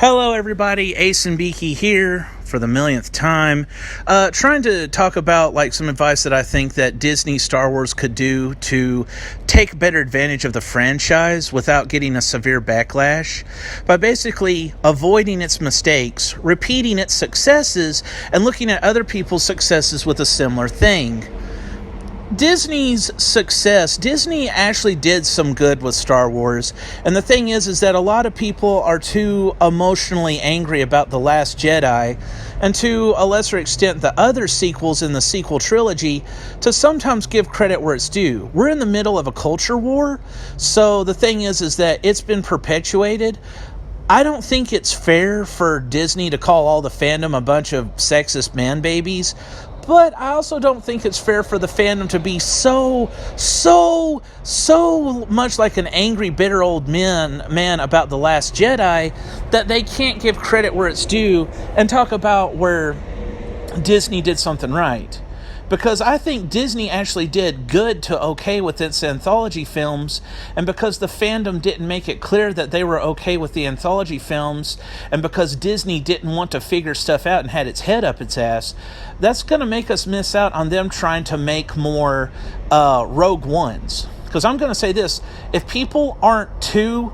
Hello everybody, Ace and Beaky here for the millionth time, trying to talk about some advice that I think that Disney Star Wars could do to take better advantage of the franchise without getting a severe backlash, by basically avoiding its mistakes, repeating its successes, and looking at other people's successes with a similar thing. Disney's success, Disney actually did some good with Star Wars, and the thing is that a lot of people are too emotionally angry about The Last Jedi, and to a lesser extent the other sequels in the sequel trilogy, to sometimes give credit where it's due. We're in the middle of a culture war, so the thing is that it's been perpetuated. I don't think it's fair for Disney to call all the fandom a bunch of sexist man babies, but I also don't think it's fair for the fandom to be so much like an angry, bitter old man about The Last Jedi that they can't give credit where it's due and talk about where Disney did something right. Because I think Disney actually did good to okay with its anthology films, and because the fandom didn't make it clear that they were okay with the anthology films, and because Disney didn't want to figure stuff out and had its head up its ass, that's going to make us miss out on them trying to make more Rogue Ones. Because I'm going to say this, if people aren't too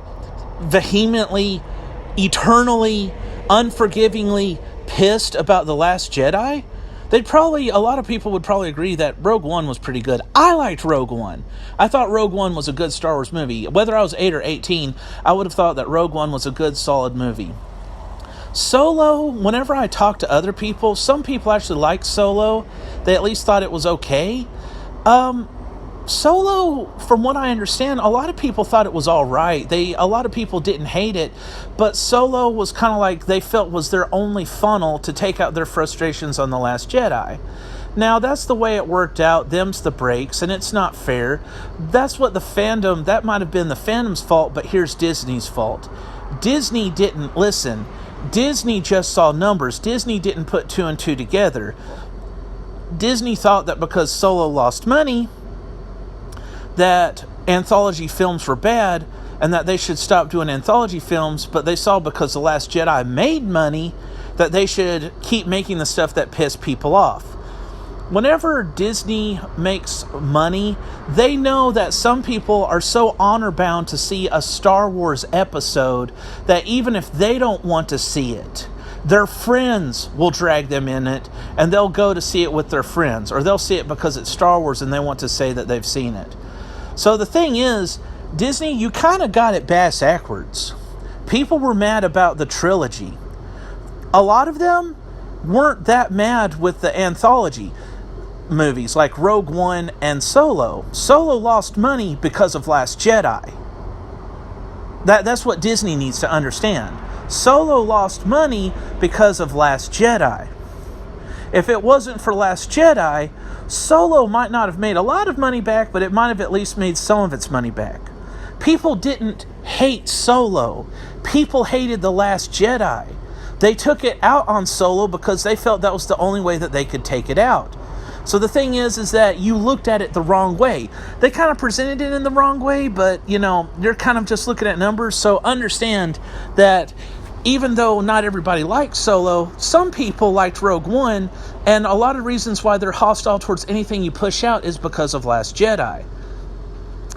vehemently, eternally, unforgivingly pissed about The Last Jedi, a lot of people would probably agree that Rogue One was pretty good. I liked Rogue One. I thought Rogue One was a good Star Wars movie. Whether I was 8 or 18, I would have thought that Rogue One was a good, solid movie. Solo, whenever I talk to other people, some people actually liked Solo. They at least thought it was okay. Solo, from what I understand, a lot of people thought it was all right. A lot of people didn't hate it, but Solo was kind of like they felt was their only funnel to take out their frustrations on The Last Jedi. Now, that's the way it worked out. Them's the breaks, and it's not fair. That might have been the fandom's fault, but here's Disney's fault. Disney didn't listen. Disney just saw numbers. Disney didn't put two and two together. Disney thought that because Solo lost money, that anthology films were bad and that they should stop doing anthology films, but they saw because The Last Jedi made money that they should keep making the stuff that pissed people off. Whenever Disney makes money, they know that some people are so honor-bound to see a Star Wars episode that even if they don't want to see it, their friends will drag them in it, and they'll go to see it with their friends, or they'll see it because it's Star Wars and they want to say that they've seen it. So the thing is, Disney, you kind of got it backwards. People were mad about the trilogy. A lot of them weren't that mad with the anthology movies like Rogue One and Solo. Solo lost money because of Last Jedi. That's what Disney needs to understand. Solo lost money because of Last Jedi. If it wasn't for Last Jedi, Solo might not have made a lot of money back, but it might have at least made some of its money back. People didn't hate Solo. People hated The Last Jedi. They took it out on Solo because they felt that was the only way that they could take it out. So the thing is that you looked at it the wrong way. They kind of presented it in the wrong way, but, you're kind of just looking at numbers. So understand that even though not everybody liked Solo, some people liked Rogue One, and a lot of reasons why they're hostile towards anything you push out is because of Last Jedi.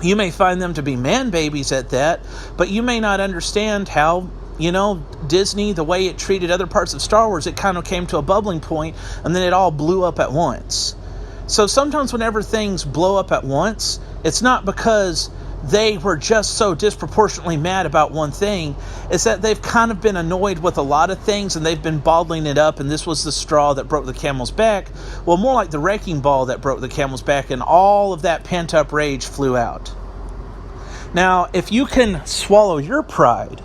You may find them to be man babies at that, but you may not understand how, Disney, the way it treated other parts of Star Wars, it kind of came to a bubbling point, and then it all blew up at once. So sometimes whenever things blow up at once, it's not because they were just so disproportionately mad about one thing. It's that they've kind of been annoyed with a lot of things and they've been bottling it up, and this was the straw that broke the camel's back. Well, more like the wrecking ball that broke the camel's back, and all of that pent-up rage flew out. Now, if you can swallow your pride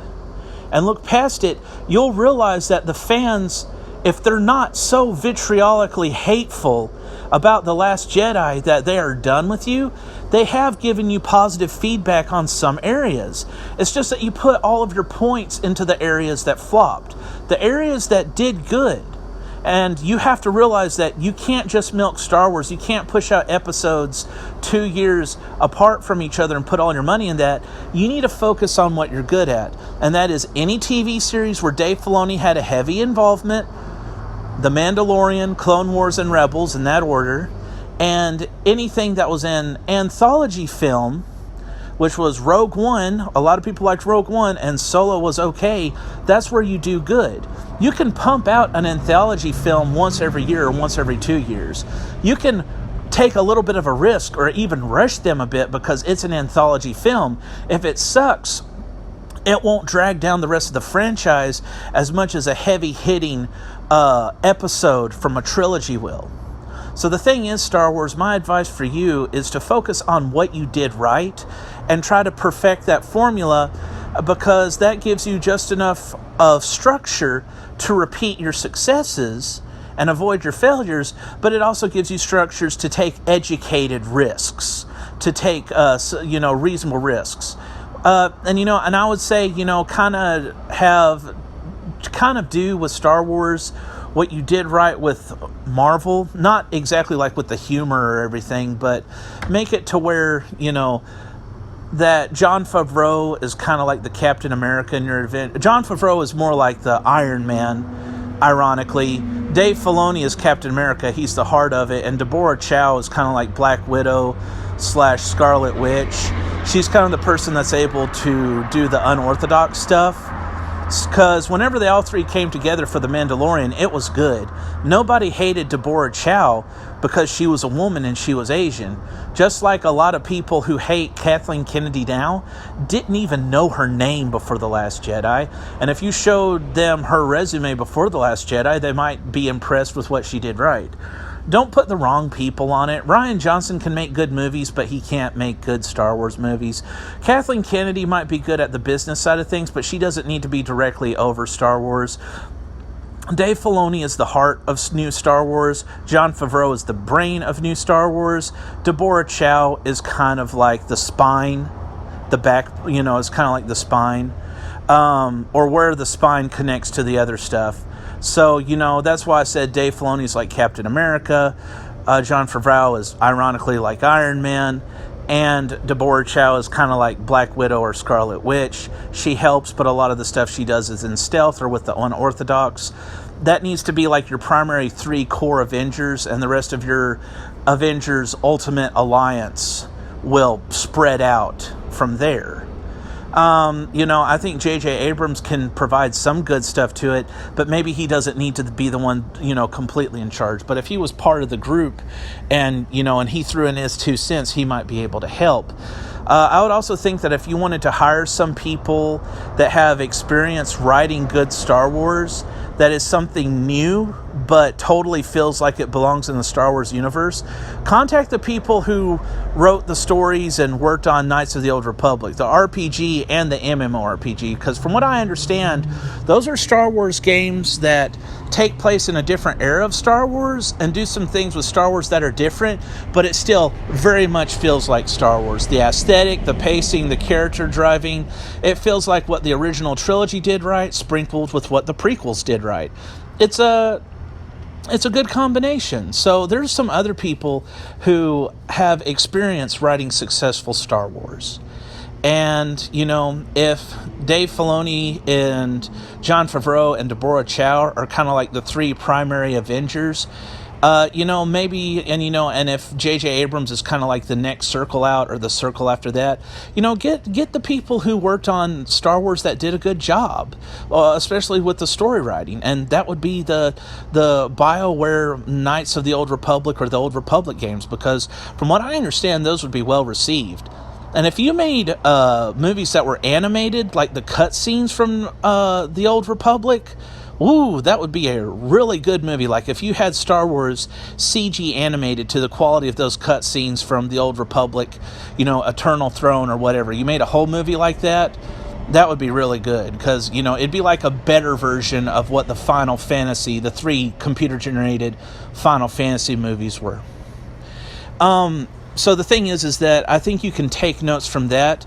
and look past it, you'll realize that the fans, if they're not so vitriolically hateful about The Last Jedi that they are done with you, they have given you positive feedback on some areas. It's just that you put all of your points into the areas that flopped. The areas that did good, And you have to realize that you can't just milk Star Wars. You can't push out episodes 2 years apart from each other and put all your money in that. You need to focus on what you're good at. And that is any TV series where Dave Filoni had a heavy involvement, The Mandalorian, Clone Wars, and Rebels, in that order, and anything that was an anthology film, which was Rogue One. A lot of people liked Rogue One, and Solo was okay. That's where you do good. You can pump out an anthology film once every year or once every 2 years. You can take a little bit of a risk or even rush them a bit because it's an anthology film. If it sucks, it won't drag down the rest of the franchise as much as a heavy-hitting episode from a trilogy will. So the thing is, Star Wars, my advice for you is to focus on what you did right and try to perfect that formula, because that gives you just enough of structure to repeat your successes and avoid your failures, but it also gives you structures to take educated risks, to take reasonable risks. And I would say, kind of do with Star Wars what you did right with Marvel. Not exactly like with the humor or everything, but make it to where, that Jon Favreau is kind of like the Captain America in your event. Jon Favreau is more like the Iron Man, ironically. Dave Filoni is Captain America. He's the heart of it. And Deborah Chow is kind of like Black Widow / Scarlet Witch. She's kind of the person that's able to do the unorthodox stuff. Because whenever they all three came together for The Mandalorian, it was good. Nobody hated Deborah Chow because she was a woman and she was Asian. Just like a lot of people who hate Kathleen Kennedy now didn't even know her name before The Last Jedi. And if you showed them her resume before The Last Jedi, they might be impressed with what she did right. Don't put the wrong people on it. Rian Johnson can make good movies, but he can't make good Star Wars movies. Kathleen Kennedy might be good at the business side of things, but she doesn't need to be directly over Star Wars. Dave Filoni is the heart of new Star Wars. Jon Favreau is the brain of new Star Wars. Deborah Chow is kind of like the spine. The back, is kind of like the spine. Or where the spine connects to the other stuff. So, that's why I said Dave Filoni's like Captain America. Jon Favreau is ironically like Iron Man. And Deborah Chow is kind of like Black Widow or Scarlet Witch. She helps, but a lot of the stuff she does is in stealth or with the unorthodox. That needs to be like your primary 3 core Avengers, and the rest of your Avengers Ultimate Alliance will spread out from there. I think J.J. Abrams can provide some good stuff to it, but maybe he doesn't need to be the one, completely in charge. But if he was part of the group and he threw in his 2 cents, he might be able to help. I would also think that if you wanted to hire some people that have experience writing good Star Wars, that is something new, but totally feels like it belongs in the Star Wars universe, contact the people who wrote the stories and worked on Knights of the Old Republic, the RPG and the MMORPG, because from what I understand, those are Star Wars games that take place in a different era of Star Wars and do some things with Star Wars that are different, but it still very much feels like Star Wars. The aesthetic, the pacing, the character driving, it feels like what the original trilogy did right, sprinkled with what the prequels did right. It's a good combination. So there's some other people who have experience writing successful Star Wars. And, if Dave Filoni and Jon Favreau and Deborah Chow are kind of like the 3 primary Avengers, maybe, and if J.J. Abrams is kind of like the next circle out or the circle after that, get the people who worked on Star Wars that did a good job, especially with the story writing. And that would be the BioWare Knights of the Old Republic or the Old Republic games, because from what I understand, those would be well received. And if you made movies that were animated, like the cutscenes from the Old Republic, ooh, that would be a really good movie. Like if you had Star Wars CG animated to the quality of those cutscenes from the Old Republic, Eternal Throne or whatever, you made a whole movie like that, that would be really good. Because, it'd be like a better version of what the Final Fantasy, the 3 computer-generated Final Fantasy movies were. So the thing is that I think you can take notes from that.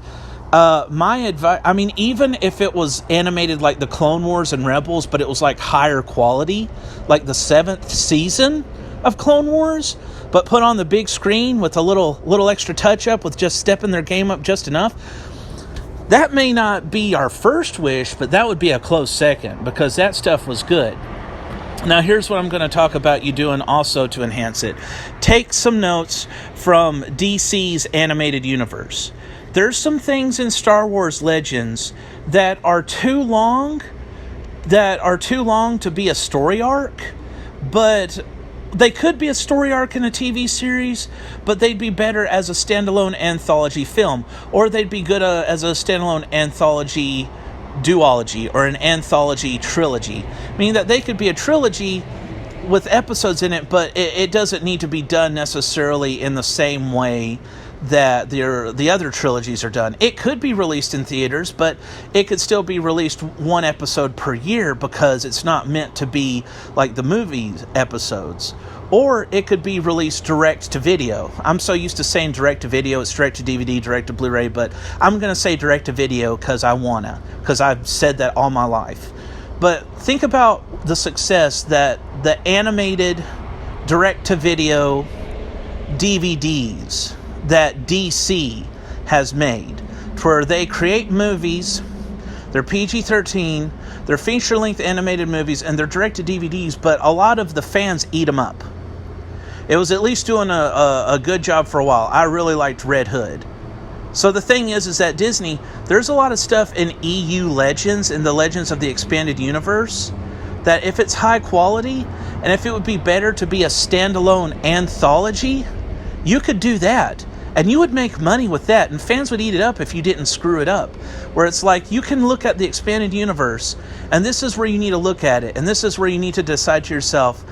My advice, I mean, even if it was animated like the Clone Wars and Rebels, but it was like higher quality, like the 7th season of Clone Wars, but put on the big screen with a little extra touch up, with just stepping their game up just enough, that may not be our first wish, but that would be a close second, because that stuff was good. Now, here's what I'm going to talk about you doing also to enhance it. Take some notes from DC's animated universe. There's some things in Star Wars Legends that are too long to be a story arc, but they could be a story arc in a TV series, but they'd be better as a standalone anthology film, or they'd be good as a standalone anthology duology or an anthology trilogy, meaning that they could be a trilogy with episodes in it, but it doesn't need to be done necessarily in the same way that the other trilogies are done. It could be released in theaters, but it could still be released one episode per year, because it's not meant to be like the movie episodes. Or it could be released direct to video. I'm so used to saying direct to video, it's direct to DVD, direct to Blu-ray, but I'm going to say direct to video because I've said that all my life. But think about the success that the animated direct to video DVDs that DC has made, where they create movies, they're PG-13, they're feature-length animated movies, and they're direct-to-DVDs, but a lot of the fans eat them up. It was at least doing a good job for a while. I really liked Red Hood. So the thing is that Disney, there's a lot of stuff in EU Legends, in the Legends of the Expanded Universe, that if it's high quality, and if it would be better to be a standalone anthology, you could do that. And you would make money with that, and fans would eat it up if you didn't screw it up. Where it's like, you can look at the expanded universe, and this is where you need to look at it, and this is where you need to decide to yourself,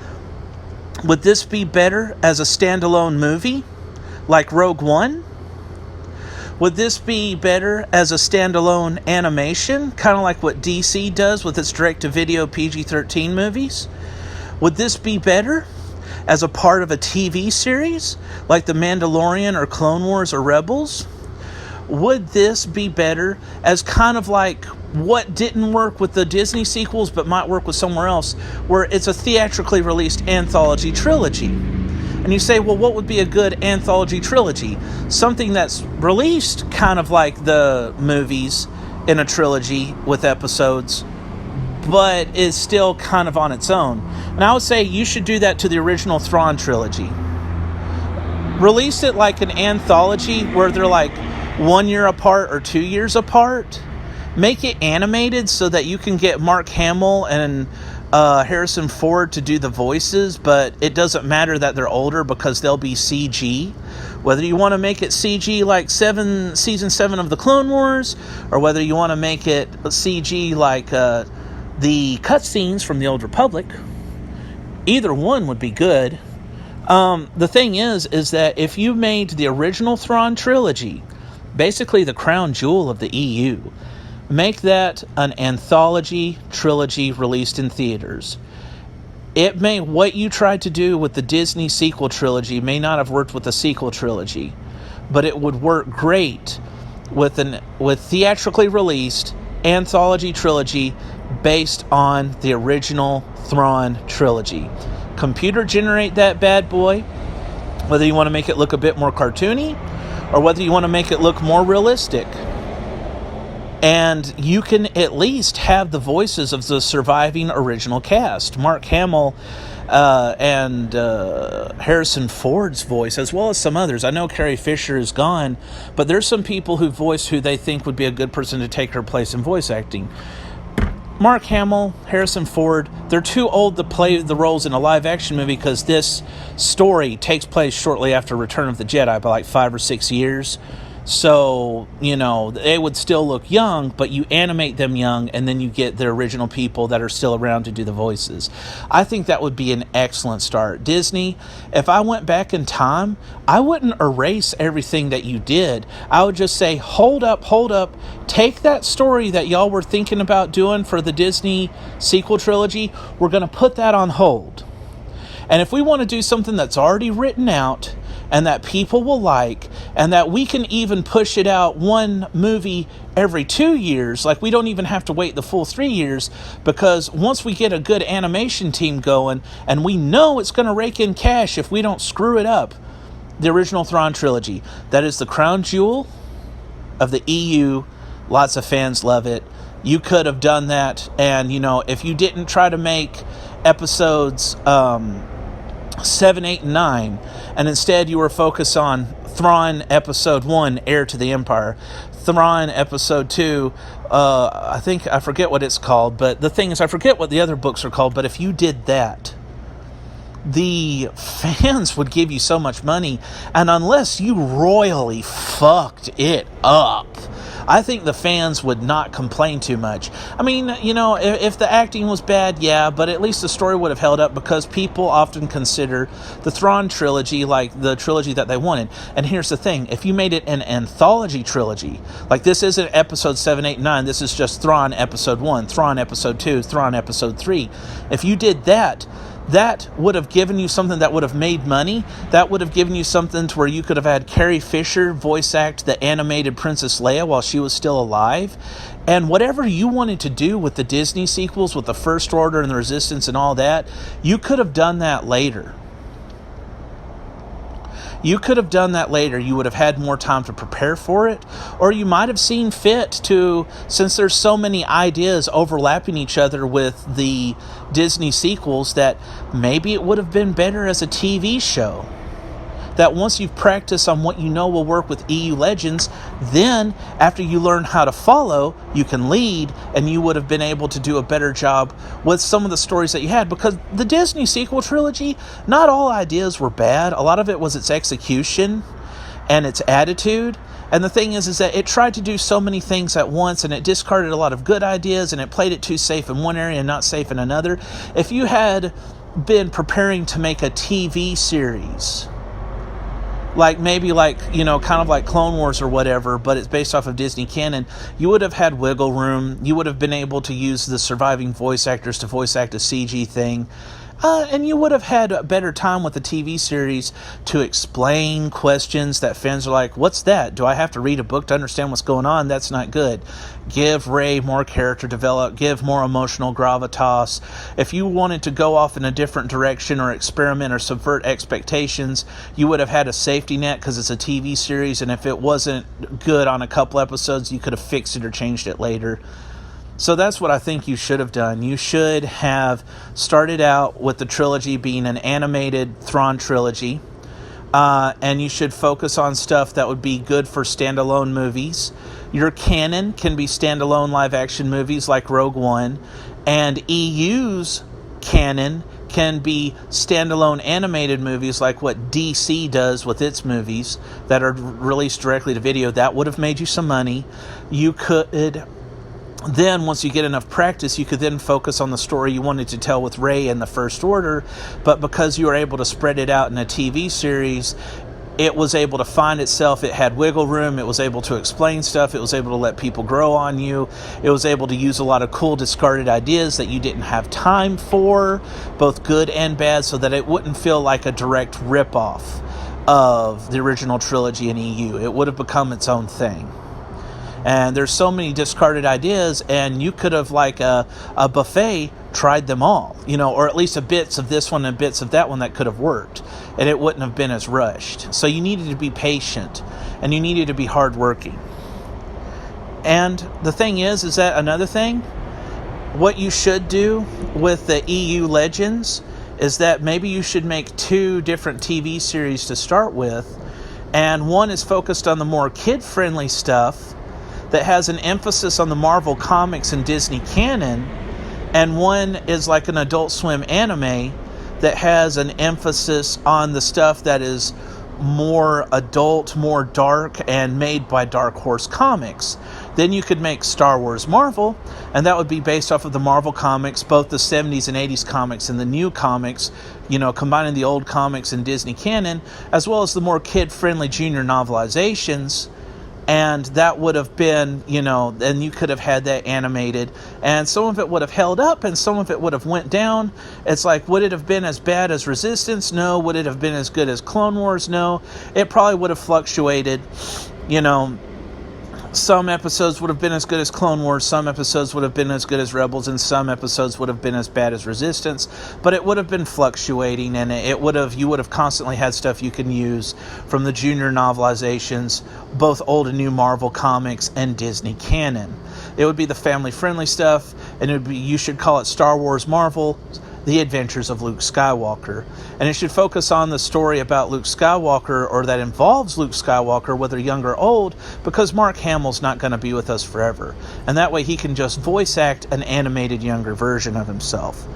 would this be better as a standalone movie, like Rogue One? Would this be better as a standalone animation, kind of like what DC does with its direct-to-video PG-13 movies? Would this be better as a part of a TV series, like The Mandalorian or Clone Wars or Rebels? Would this be better as kind of like what didn't work with the Disney sequels but might work with somewhere else, where it's a theatrically released anthology trilogy? And you say, well, what would be a good anthology trilogy? Something that's released kind of like the movies in a trilogy with episodes, but is still kind of on its own. And I would say you should do that to the original Thrawn trilogy. Release it like an anthology where they're like 1 year apart or 2 years apart. Make it animated so that you can get Mark Hamill and Harrison Ford to do the voices, but it doesn't matter that they're older because they'll be CG. Whether you want to make it CG like season 7 of the Clone Wars, or whether you want to make it CG like the cutscenes from the Old Republic, either one would be good. The thing is that if you made the original Thrawn trilogy, basically the crown jewel of the EU, make that an anthology trilogy released in theaters. What you tried to do with the Disney sequel trilogy may not have worked with the sequel trilogy, but it would work great with theatrically released anthology trilogy based on the original Thrawn trilogy. Computer generate that bad boy, whether you want to make it look a bit more cartoony or whether you want to make it look more realistic. And you can at least have the voices of the surviving original cast. Mark Hamill and Harrison Ford's voice, as well as some others. I know Carrie Fisher is gone, but there's some people who voice who they think would be a good person to take her place in voice acting. Mark Hamill, Harrison Ford, they're too old to play the roles in a live-action movie because this story takes place shortly after Return of the Jedi by like 5 or 6 years. So, they would still look young, but you animate them young, and then you get the original people that are still around to do the voices. I think that would be an excellent start. Disney, if I went back in time, I wouldn't erase everything that you did. I would just say, hold up, take that story that y'all were thinking about doing for the Disney sequel trilogy, we're going to put that on hold. And if we want to do something that's already written out and that people will like, and that we can even push it out one movie every 2 years, like we don't even have to wait the full 3 years, because once we get a good animation team going, and we know it's going to rake in cash if we don't screw it up, the original Thrawn trilogy, that is the crown jewel of the EU. Lots of fans love it. You could have done that, and if you didn't try to make episodes 7, 8, and 9, and instead you were focused on Thrawn Episode 1, Heir to the Empire, Thrawn Episode 2, I forget what it's called, but the thing is, I forget what the other books are called, but if you did that, the fans would give you so much money, and unless you royally fucked it up, I think the fans would not complain too much. I mean, if the acting was bad, yeah, but at least the story would have held up, because people often consider the Thrawn trilogy like the trilogy that they wanted. And here's the thing, if you made it an anthology trilogy, like this isn't episode 7, 8, 9, this is just Thrawn Episode 1, Thrawn Episode 2, Thrawn Episode 3. If you did that, that would have given you something that would have made money. That would have given you something to where you could have had Carrie Fisher voice act the animated Princess Leia while she was still alive. And whatever you wanted to do with the Disney sequels, with the First Order and the Resistance and all that, you could have done that later. You could have done that later. You would have had more time to prepare for it. Or you might have seen fit to, since there's so many ideas overlapping each other with the Disney sequels, that maybe it would have been better as a TV show. That once you've practiced on what you know will work with EU Legends, then after you learn how to follow, you can lead, and you would have been able to do a better job with some of the stories that you had. Because the Disney sequel trilogy, not all ideas were bad. A lot of it was its execution and its attitude. And the thing is that it tried to do so many things at once, and it discarded a lot of good ideas, and it played it too safe in one area and not safe in another. If you had been preparing to make a TV series, like maybe kind of like Clone Wars or whatever, but it's based off of Disney canon, you would have had wiggle room. You would have been able to use the surviving voice actors to voice act a CG thing. And you would have had a better time with the TV series to explain questions that fans are like, what's that? Do I have to read a book to understand what's going on? That's not good. Give Rey more character develop, give more emotional gravitas. If you wanted to go off in a different direction or experiment or subvert expectations, you would have had a safety net because it's a TV series, and if it wasn't good on a couple episodes, you could have fixed it or changed it later. So that's what I think you should have done. You should have started out with the trilogy being an animated Thrawn trilogy, and you should focus on stuff that would be good for standalone movies. Your canon can be standalone live-action movies like Rogue One, and EU's canon can be standalone animated movies like what DC does with its movies that are released directly to video. That would have made you some money. You could... Then, once you get enough practice, you could then focus on the story you wanted to tell with Rey and the First Order, but because you were able to spread it out in a TV series, it was able to find itself. It had wiggle room. It was able to explain stuff. It was able to let people grow on you. It was able to use a lot of cool discarded ideas that you didn't have time for, both good and bad, so that it wouldn't feel like a direct ripoff of the original trilogy in EU. It would have become its own thing. And there's so many discarded ideas, and you could have, like a buffet, tried them all, or at least a bits of this one and bits of that one that could have worked, and it wouldn't have been as rushed. So you needed to be patient, and you needed to be hardworking. And the thing is that another thing, what you should do with the EU Legends is that maybe you should make 2 different TV series to start with, and one is focused on the more kid-friendly stuff that has an emphasis on the Marvel Comics and Disney canon, and one is like an Adult Swim anime that has an emphasis on the stuff that is more adult, more dark, and made by Dark Horse Comics. Then you could make Star Wars Marvel, and that would be based off of the Marvel comics, both the 70s and 80s comics and the new comics, combining the old comics and Disney canon, as well as the more kid-friendly junior novelizations. And that would have been, and you could have had that animated, and some of it would have held up and some of it would have went down. It's like, would it have been as bad as Resistance? No. Would it have been as good as Clone Wars? No. It probably would have fluctuated. Some episodes would have been as good as Clone Wars, some episodes would have been as good as Rebels, and some episodes would have been as bad as Resistance, but it would have been fluctuating, and you would have constantly had stuff you can use from the junior novelizations, both old and new Marvel comics, and Disney canon. It would be the family-friendly stuff, and you should call it Star Wars Marvel, The Adventures of Luke Skywalker. And it should focus on the story about Luke Skywalker, or that involves Luke Skywalker, whether young or old, because Mark Hamill's not going to be with us forever. And that way he can just voice act an animated younger version of himself.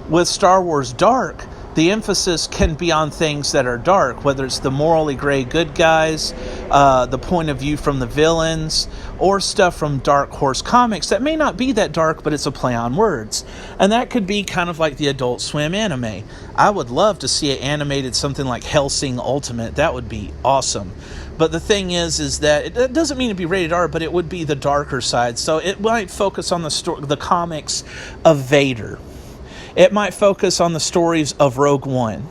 With Star Wars Dark, the emphasis can be on things that are dark, whether it's the morally gray good guys, the point of view from the villains, or stuff from Dark Horse Comics that may not be that dark, but it's a play on words. And that could be kind of like the Adult Swim anime. I would love to see it animated something like Hellsing Ultimate. That would be awesome. But the thing is that it doesn't mean to be rated R, but it would be the darker side. So it might focus on the comics of Vader. It might focus on the stories of Rogue One.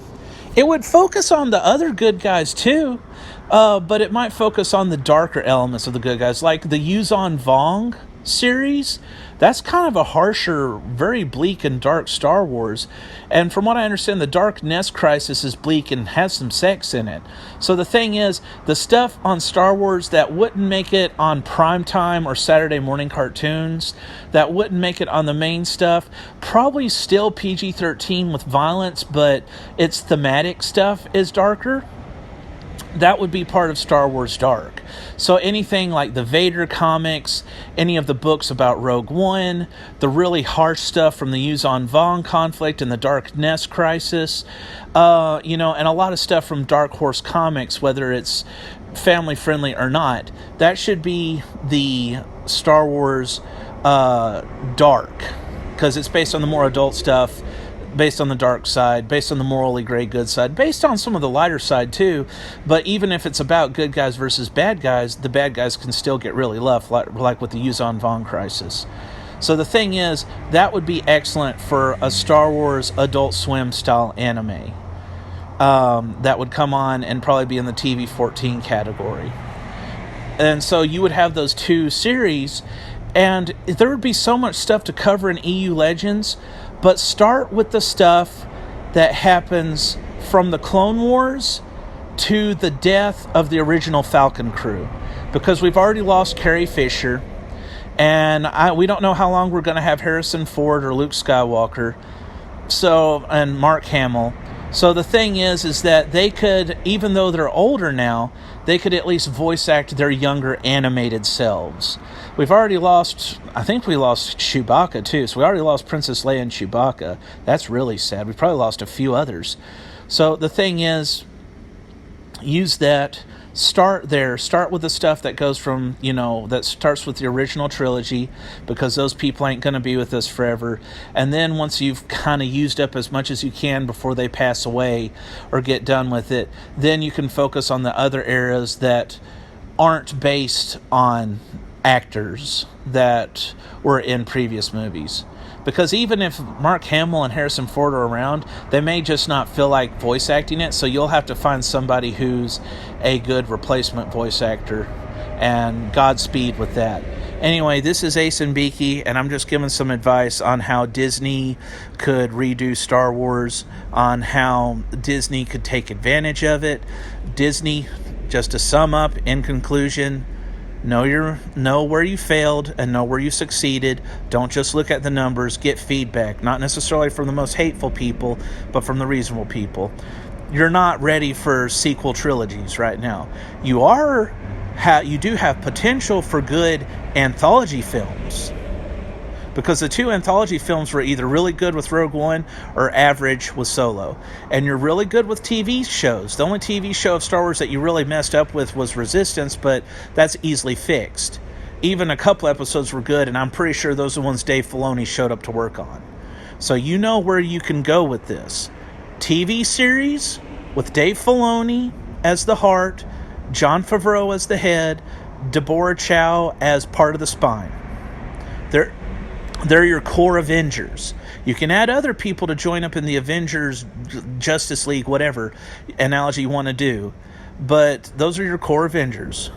It would focus on the other good guys too, but it might focus on the darker elements of the good guys, like the Yuzon Vong series. That's kind of a harsher, very bleak and dark Star Wars. And from what I understand, the Dark Nest Crisis is bleak and has some sex in it. So the thing is, the stuff on Star Wars that wouldn't make it on primetime or Saturday morning cartoons, that wouldn't make it on the main stuff, probably still PG-13 with violence, but its thematic stuff is darker. That would be part of Star Wars Dark. So anything like the Vader comics, any of the books about Rogue One, the really harsh stuff from the Yuzon Vong conflict and the Dark Nest Crisis, and a lot of stuff from Dark Horse Comics, whether it's family friendly or not, that should be the Star Wars Dark, because it's based on the more adult stuff, based on the dark side, based on the morally gray good side, based on some of the lighter side too. But even if it's about good guys versus bad guys, the bad guys can still get really rough, like with the Yuzon Vong Crisis. So the thing is, that would be excellent for a Star Wars Adult Swim style anime that would come on and probably be in the TV-14 category. And so you would have those two series, and there would be so much stuff to cover in EU Legends. But start with the stuff that happens from the Clone Wars to the death of the original Falcon crew. Because we've already lost Carrie Fisher, and we don't know how long we're going to have Harrison Ford or Luke Skywalker, and Mark Hamill. So the thing is that they could, even though they're older now, they could at least voice act their younger animated selves. We've already lost, I think we lost Chewbacca too, so we already lost Princess Leia and Chewbacca. That's really sad. We've probably lost a few others. So the thing is, use that. Start there. Start with the stuff that goes from, that starts with the original trilogy, because those people ain't going to be with us forever. And then once you've kind of used up as much as you can before they pass away or get done with it, then you can focus on the other eras that aren't based on actors that were in previous movies. Because even if Mark Hamill and Harrison Ford are around, they may just not feel like voice acting it, so you'll have to find somebody who's a good replacement voice actor, and Godspeed with that. Anyway, this is Ace and Beaky, and I'm just giving some advice on how Disney could redo Star Wars, on how Disney could take advantage of it. Disney, just to sum up, in conclusion, know where you failed and know where you succeeded. Don't just look at the numbers. Get feedback, not necessarily from the most hateful people, but from the reasonable people. You're not ready for sequel trilogies right now. You do have potential for good anthology films, because the two anthology films were either really good with Rogue One or average with Solo. And you're really good with TV shows. The only TV show of Star Wars that you really messed up with was Resistance, but that's easily fixed. Even a couple episodes were good, and I'm pretty sure those are the ones Dave Filoni showed up to work on. So you know where you can go with this. TV series with Dave Filoni as the heart, Jon Favreau as the head, Deborah Chow as part of the spine. They're they're your core Avengers. You can add other people to join up in the Avengers, Justice League, whatever analogy you want to do, but those are your core Avengers.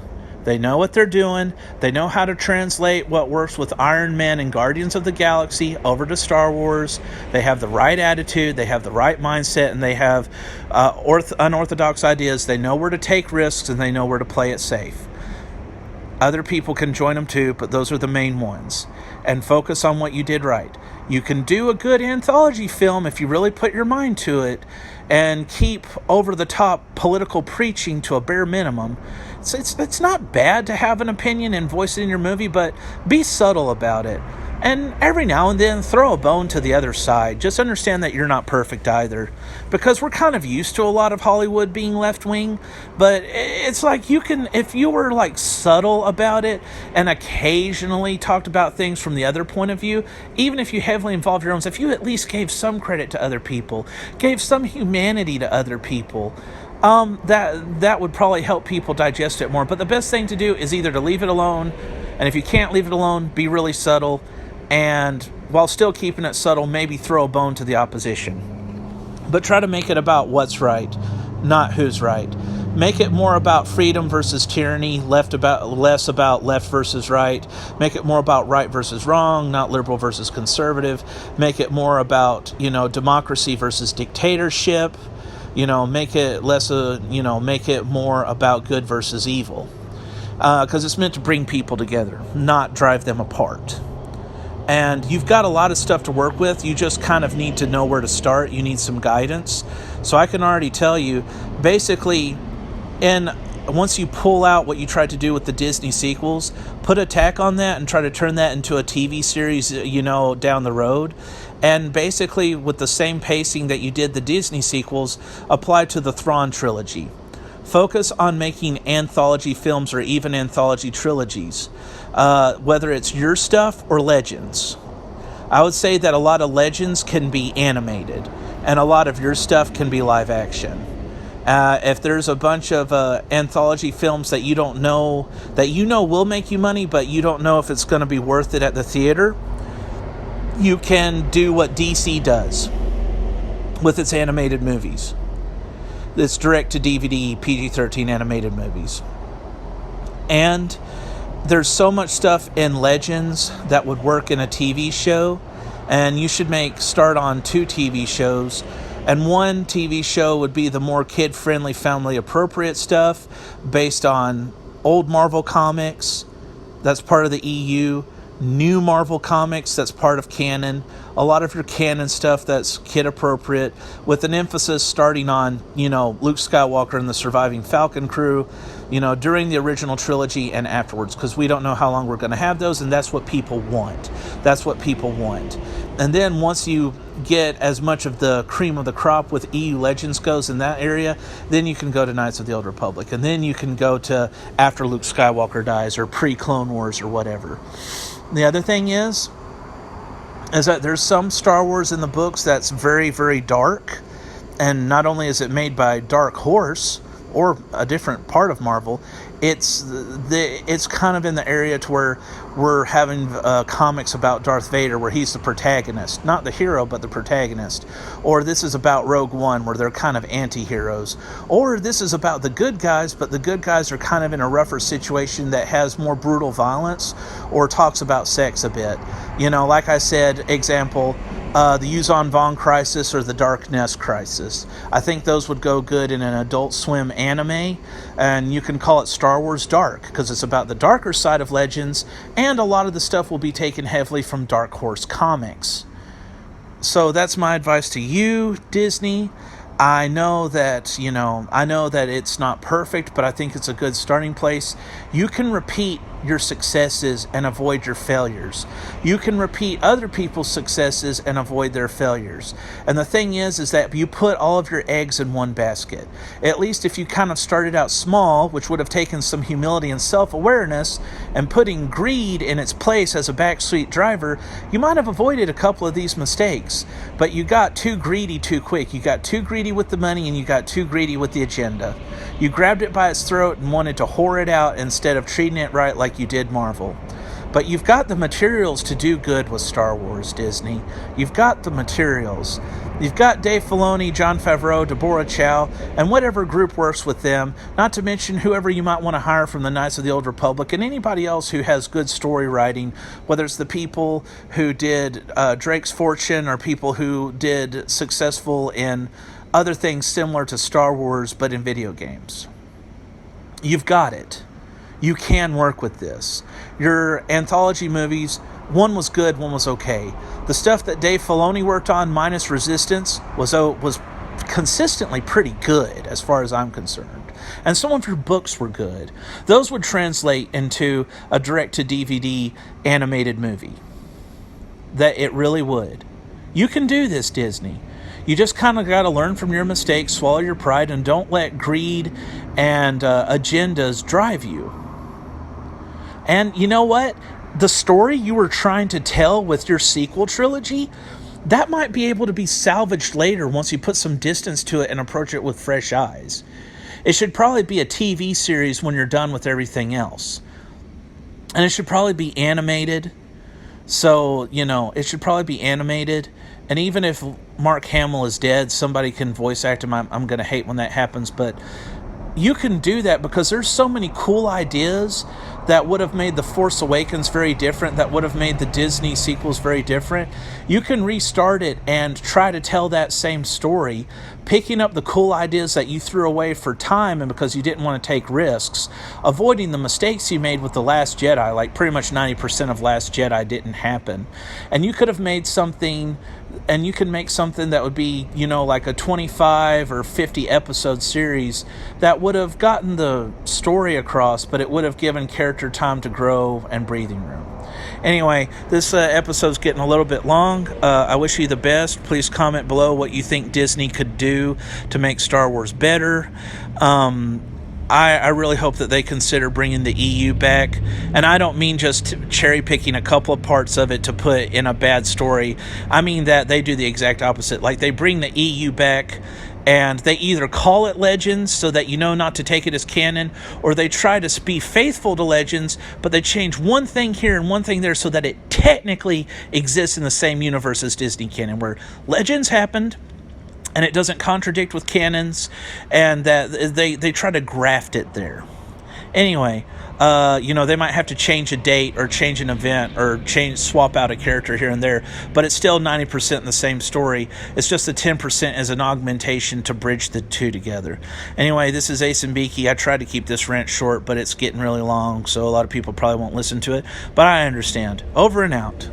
They know what they're doing. They know how to translate what works with Iron Man and Guardians of the Galaxy over to Star Wars. They have the right attitude. They have the right mindset, and they have unorthodox ideas. They know where to take risks, and they know where to play it safe. Other people can join them too, but those are the main ones. And focus on what you did right. You can do a good anthology film if you really put your mind to it and keep over-the-top political preaching to a bare minimum. It's not bad to have an opinion and voice it in your movie, but be subtle about it. And every now and then, throw a bone to the other side. Just understand that you're not perfect either. Because we're kind of used to a lot of Hollywood being left-wing. But it's like you can, if you were like subtle about it and occasionally talked about things from the other point of view, even if you heavily involved your own, if you at least gave some credit to other people, gave some humanity to other people, that would probably help people digest it more. But the best thing to do is either to leave it alone, and if you can't leave it alone, be really subtle. And while still keeping it subtle, maybe throw a bone to the opposition. But try to make it about what's right, not who's right. Make it more about freedom versus tyranny, less about left versus right. Make it more about right versus wrong, not liberal versus conservative. Make it more about, democracy versus dictatorship. Make it make it more about good versus evil. Because it's meant to bring people together, not drive them apart. And you've got a lot of stuff to work with. You just kind of need to know where to start. You need some guidance. So I can already tell you, basically, once you pull out what you tried to do with the Disney sequels, put a tack on that and try to turn that into a TV series, down the road. And basically, with the same pacing that you did the Disney sequels, apply to the Thrawn trilogy. Focus on making anthology films or even anthology trilogies, whether it's your stuff or Legends. I would say that a lot of Legends can be animated, and a lot of your stuff can be live action. If there's a bunch of anthology films that you don't know, that will make you money, but you don't know if it's going to be worth it at the theater, you can do what DC does with its animated movies. It's direct-to-DVD, PG-13 animated movies. And there's so much stuff in Legends that would work in a TV show, and you should start on 2 TV shows. And one TV show would be the more kid-friendly, family-appropriate stuff based on old Marvel comics. That's part of the EU. New Marvel comics, that's part of canon. A lot of your canon stuff that's kid appropriate, with an emphasis starting on, Luke Skywalker and the surviving Falcon crew, during the original trilogy and afterwards, because we don't know how long we're going to have those, and that's what people want. And then once you get as much of the cream of the crop with EU Legends goes in that area, then you can go to Knights of the Old Republic, and then you can go to after Luke Skywalker dies, or pre-Clone Wars, or whatever. The other thing is that there's some Star Wars in the books that's very, very dark. And not only is it made by Dark Horse, or a different part of Marvel, it's kind of in the area to where we're having comics about Darth Vader where he's the protagonist. Not the hero, but the protagonist. Or this is about Rogue One where they're kind of anti-heroes. Or this is about the good guys, but the good guys are kind of in a rougher situation that has more brutal violence or talks about sex a bit. Like I said, example, the Yuuzhan Vong Crisis or the Dark Nest Crisis. I think those would go good in an Adult Swim anime, and you can call it Star Wars Dark, because it's about the darker side of Legends, and a lot of the stuff will be taken heavily from Dark Horse Comics. So that's my advice to you, Disney. I know that it's not perfect, but I think it's a good starting place. You can repeat your successes and avoid your failures. You can repeat other people's successes and avoid their failures. And the thing is that you put all of your eggs in one basket. At least if you kind of started out small, which would have taken some humility and self-awareness, and putting greed in its place as a backseat driver, you might have avoided a couple of these mistakes. But you got too greedy too quick. You got too greedy with the money, and you got too greedy with the agenda. You grabbed it by its throat and wanted to whore it out instead of treating it right like you did Marvel. But you've got the materials to do good with Star Wars, Disney. You've got the materials. You've got Dave Filoni, Jon Favreau, Deborah Chow, and whatever group works with them, not to mention whoever you might want to hire from the Knights of the Old Republic and anybody else who has good story writing, whether it's the people who did Drake's Fortune or people who did successful in other things similar to Star Wars but in video games. You've got it. You can work with this. Your anthology movies, one was good, one was okay. The stuff that Dave Filoni worked on, minus Resistance, was consistently pretty good as far as I'm concerned. And some of your books were good. Those would translate into a direct-to-DVD animated movie. That it really would. You can do this, Disney. You just kind of got to learn from your mistakes, swallow your pride, and don't let greed and agendas drive you. And you know what? The story you were trying to tell with your sequel trilogy, that might be able to be salvaged later once you put some distance to it and approach it with fresh eyes. It should probably be a TV series when you're done with everything else. And it should probably be animated. So, it should probably be animated. And even if Mark Hamill is dead, somebody can voice act him. I'm going to hate when that happens, but you can do that because there's so many cool ideas that would have made The Force Awakens very different, that would have made the Disney sequels very different. You can restart it and try to tell that same story, picking up the cool ideas that you threw away for time and because you didn't want to take risks, avoiding the mistakes you made with The Last Jedi. Like pretty much 90% of Last Jedi didn't happen. And you could have made something, and you can make something that would be, like a 25 or 50 episode series that would have gotten the story across, but it would have given character time to grow and breathing room. Anyway, this episode's getting a little bit long. I wish you the best. Please comment below what you think Disney could do to make Star Wars better. I really hope that they consider bringing the EU back. And I don't mean just cherry picking a couple of parts of it to put in a bad story. I mean that they do the exact opposite. Like they bring the EU back and they either call it Legends so that you know not to take it as canon, or they try to be faithful to Legends, but they change one thing here and one thing there so that it technically exists in the same universe as Disney canon, where Legends happened and it doesn't contradict with canons, and that they try to graft it there. Anyway, they might have to change a date or change an event or swap out a character here and there, but it's still 90% in the same story. It's just the 10% as an augmentation to bridge the two together. Anyway, this is Ace and Beaky. I tried to keep this rant short, but it's getting really long, so a lot of people probably won't listen to it, but I understand. Over and out.